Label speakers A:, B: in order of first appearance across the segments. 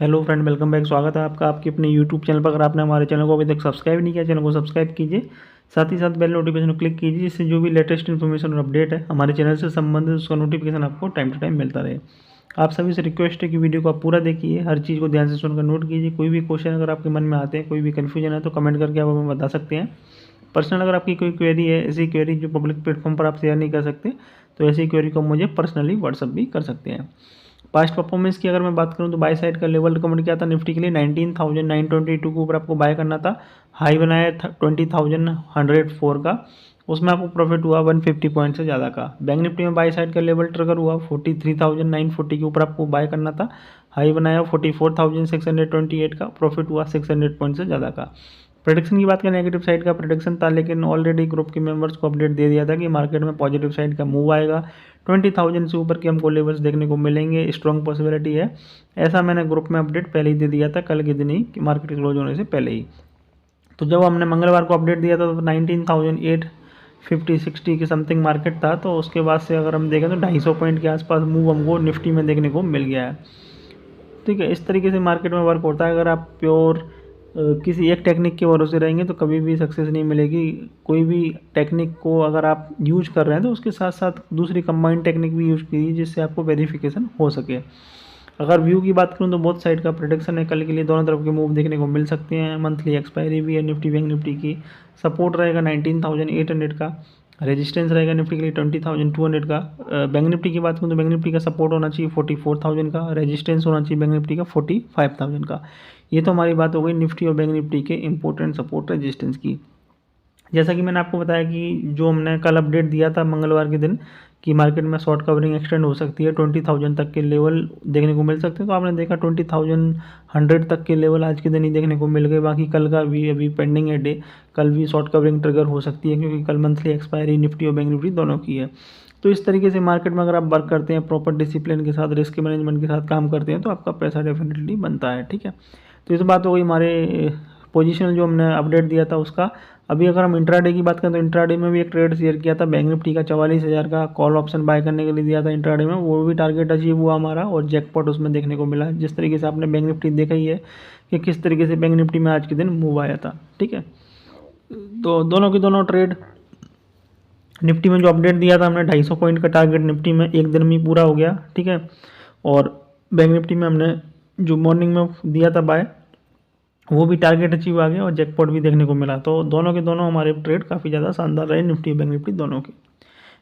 A: Hello friend, welcome back. स्वागत है आपका आपके अपने यूट्यूब चैनल पर। अगर आपने हमारे चैनल को अभी तक सब्सक्राइब नहीं किया, चैनल को सब्सक्राइब कीजिए, साथ ही साथ बेल नोटिफिकेशन को क्लिक कीजिए, जिससे जो भी लेटेस्ट इन्फॉर्मेशन और अपडेट है हमारे चैनल से संबंधित उसका नोटिफिकेशन आपको टाइम टू टाइम मिलता रहे। आप सभी से रिक्वेस्ट है कि वीडियो को आप पूरा देखिए, हर चीज़ को ध्यान से सुनकर नोट कीजिए। कोई भी क्वेश्चन अगर आपके मन में आते हैं, कोई भी कन्फ्यूजन है, तो कमेंट करके आप हमें बता सकते हैं। पर्सनल अगर आपकी कोई क्वेरी है, ऐसी क्वेरी जो पब्लिक प्लेटफॉर्म पर आप शेयर नहीं कर सकते, तो ऐसी क्वेरी को मुझे पर्सनली व्हाट्सअप भी कर सकते हैं। पास्ट परफॉर्मेंस की अगर मैं बात करूं तो बाय साइड का लेवल रिकमेंड किया था निफ्टी के लिए 19,922 के ऊपर आपको बाय करना था। हाई बनाया 20,104 का, उसमें आपको प्रॉफिट हुआ 150 पॉइंट से ज़्यादा का। बैंक निफ्टी में बाय साइड का लेवल ट्रिगर हुआ 43,940 के ऊपर आपको बाय करना था। हाई बनाया 44,628 का, प्रॉफिट हुआ 600 पॉइंट से ज़्यादा का। प्रेडिक्शन की बात करें, नेगेटिव साइड का प्रेडिक्शन था, लेकिन ऑलरेडी ग्रुप के मेंबर्स को अपडेट दे दिया था कि मार्केट में पॉजिटिव साइड का मूव आएगा। 20,000 से ऊपर के हमको लेवल्स देखने को मिलेंगे, स्ट्रॉन्ग पॉसिबिलिटी है। ऐसा मैंने ग्रुप में अपडेट पहले ही दे दिया था, कल के दिन ही, कि मार्केट क्लोज होने से पहले ही। तो जब हमने मंगलवार को अपडेट दिया था तो 19,850-60 के समथिंग मार्केट था। तो उसके बाद से अगर हम देखें तो 250 पॉइंट के आसपास मूव हमको निफ्टी में देखने को मिल गया है। ठीक है, इस तरीके से मार्केट में वर्क होता है। अगर आप प्योर किसी एक टेक्निक के भरोसे रहेंगे तो कभी भी सक्सेस नहीं मिलेगी। कोई भी टेक्निक को अगर आप यूज कर रहे हैं तो उसके साथ साथ दूसरी कंबाइंड टेक्निक भी यूज कीजिए, जिससे आपको वेरिफिकेशन हो सके। अगर व्यू की बात करूं तो बहुत साइड का प्रेडिक्शन है, कल के लिए दोनों तरफ के मूव देखने को मिल सकते हैं। मंथली एक्सपायरी भी है निफ्टी बैंक निफ्टी की। सपोर्ट रहेगा 19,800 का, रेजिस्टेंस रहेगा निफ्टी के लिए 20,200 का। बैंक निफ्टी की बात करूँ तो बैंक निफ्टी का सपोर्ट होना चाहिए 44,000 का, रेजिस्टेंस होना चाहिए बैंक निफ्टी का 45,000 का। ये तो हमारी बात हो गई निफ्टी और बैंक निफ्टी के इंपॉर्टेंट सपोर्ट रेजिस्टेंस की। जैसा कि मैंने आपको बताया कि जो हमने कल अपडेट दिया था मंगलवार के दिन कि मार्केट में शॉर्ट कवरिंग एक्सटेंड हो सकती है, 20,000 तक के लेवल देखने को मिल सकते हैं। तो आपने देखा 20,100 तक के लेवल आज के दिन ही देखने को मिल गए। बाकी कल का भी अभी पेंडिंग है डे, कल भी शॉर्ट कवरिंग ट्रिगर हो सकती है, क्योंकि कल मंथली एक्सपायरी निफ्टी और बैंक निफ्टी दोनों की है। तो इस तरीके से मार्केट में अगर आप वर्क करते हैं, प्रॉपर डिसिप्लिन के साथ, रिस्क मैनेजमेंट के साथ काम करते हैं, तो आपका पैसा डेफिनेटली बनता है। ठीक है, तो इस बात हो गई हमारे पोजीशन जो हमने अपडेट दिया था उसका। अभी अगर हम इंट्राडे की बात करें तो इंट्राडे में भी एक ट्रेड शेयर किया था बैंक निफ्टी का 44,000 का, कॉल ऑप्शन बाय करने के लिए दिया था इंट्राडे में। वो भी टारगेट अचीव हुआ हमारा और जैकपॉट उसमें देखने को मिला। जिस तरीके से आपने बैंक निफ्टी देखा ही है कि किस तरीके से बैंक निफ्टी में आज के दिन मूव आया था। ठीक है, तो दोनों की दोनों ट्रेड, निफ्टी में जो अपडेट दिया था हमने 250 पॉइंट का टारगेट निफ्टी में एक दिन में पूरा हो गया। ठीक है, और बैंक निफ्टी में हमने जो मॉर्निंग में दिया था बाय, वो भी टारगेट अचीव आ गया और जैकपॉट भी देखने को मिला। तो दोनों के दोनों हमारे ट्रेड काफ़ी ज़्यादा शानदार रहे, निफ्टी बैंक निफ्टी दोनों के।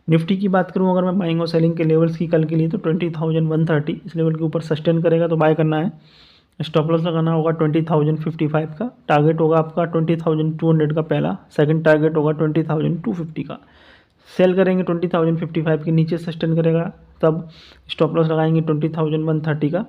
A: निफ्टी की बात करूँ अगर मैं बाइंग और सेलिंग के लेवल्स की कल के लिए, तो 20,130 इस लेवल के ऊपर सस्टेन करेगा तो बाय करना है। स्टॉप लॉस लगाना होगा 20,055 का। टारगेट होगा आपका 20,200 का पहला, सेकंड टारगेट होगा 20,250 का। सेल करेंगे 20,055 के नीचे सस्टेन करेगा, तब स्टॉप लॉस लगाएंगे 20,130 का।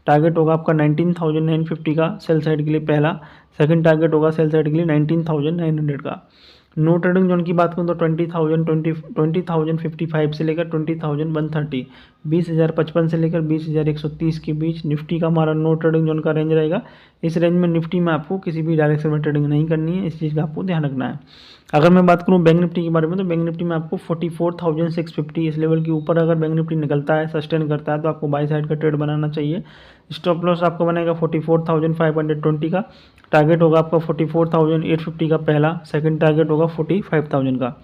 A: टारगेट होगा आपका 19,950 का सेल साइड के लिए पहला, सेकंड टारगेट होगा सेल साइड के लिए 19,900 का। नो ट्रेडिंग जोन की बात करूँ तो 20,055 से लेकर 20,130, 20,055 से लेकर 20,130 के बीच निफ्टी का हमारा नो ट्रेडिंग जोन का रेंज रहेगा। इस रेंज में निफ्टी में आपको किसी भी डायरेक्शन में ट्रेडिंग नहीं करनी है, इस चीज़ का आपको ध्यान रखना है। अगर मैं बात करूँ बैंक निफ्टी के बारे में, तो बैंक निफ्टी में आपको 44,650 इस लेवल के ऊपर अगर बैंक निफ्टी निकलता है, सस्टेन करता है, तो आपको बाई साइड का ट्रेड बनाना चाहिए। स्टॉप लॉस आपको बनेगा 44,520 का। टारगेट होगा आपका 44,850 का पहला, सेकंड टारगेट होगा 45,000 का।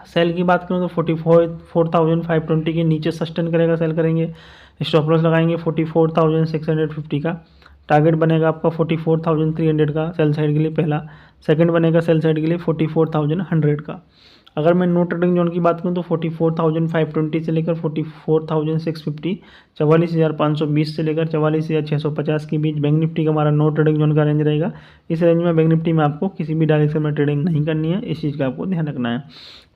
A: सेल की बात करूँ तो 44,520 के नीचे सस्टेन करेगा, सेल करेंगे। स्टॉप लॉस लगाएंगे 44,650 का। टारगेट बनेगा आपका 44,300 का सेल साइड के लिए पहला, सेकंड बनेगा सेल साइड के लिए 44,100 का। अगर मैं नो ट्रेडिंग जोन की बात करूँ तो 44,520 से लेकर 44,650, 44,520 से लेकर 44,650 के बीच बैंक निफ्टी का हमारा नो ट्रेडिंग जोन का रेंज रहेगा। इस रेंज में बैंक निफ्टी में आपको किसी भी डायरेक्शन में ट्रेडिंग नहीं करनी है, इस चीज़ का आपको ध्यान रखना है।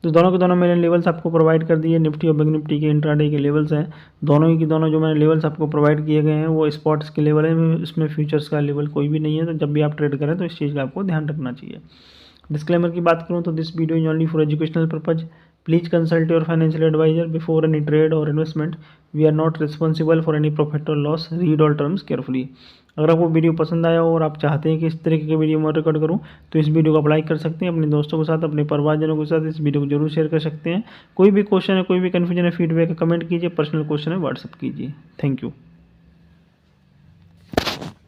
A: तो दोनों के दोनों मैंने लेवल्स आपको प्रोवाइड कर दिए, निफ्टी और बैंक निफ्टी के इंट्राडे के लेवल्स हैं। दोनों ही की दोनों जो मैंने लेवल्स आपको प्रोवाइड किए गए हैं वो स्पॉट्स के लेवल है, इसमें फ्यूचर्स का लेवल कोई भी नहीं है। तो जब भी आप ट्रेड करें तो इस चीज़ का आपको ध्यान रखना चाहिए। डिस्क्लेमर की बात करूं तो this video is only for educational purpose. Please consult your financial advisor before any trade or investment. We are not responsible for any profit or loss. Read all terms carefully. अगर आपको video पसंद आया हो और आप चाहते हैं कि इस तरीके के वीडियो मैं रिकॉर्ड करूं, तो इस वीडियो को अप्लाई कर सकते हैं अपने दोस्तों के साथ, अपने परिवारजनों के साथ इस वीडियो को जरूर शेयर कर सकते हैं। कोई भी क्वेश्चन है, कोई भी कन्फ्यूजन है, फीडबैक है, कमेंट कीजिए। पर्सनल क्वेश्चन है व्हाट्सअप कीजिए। Thank you.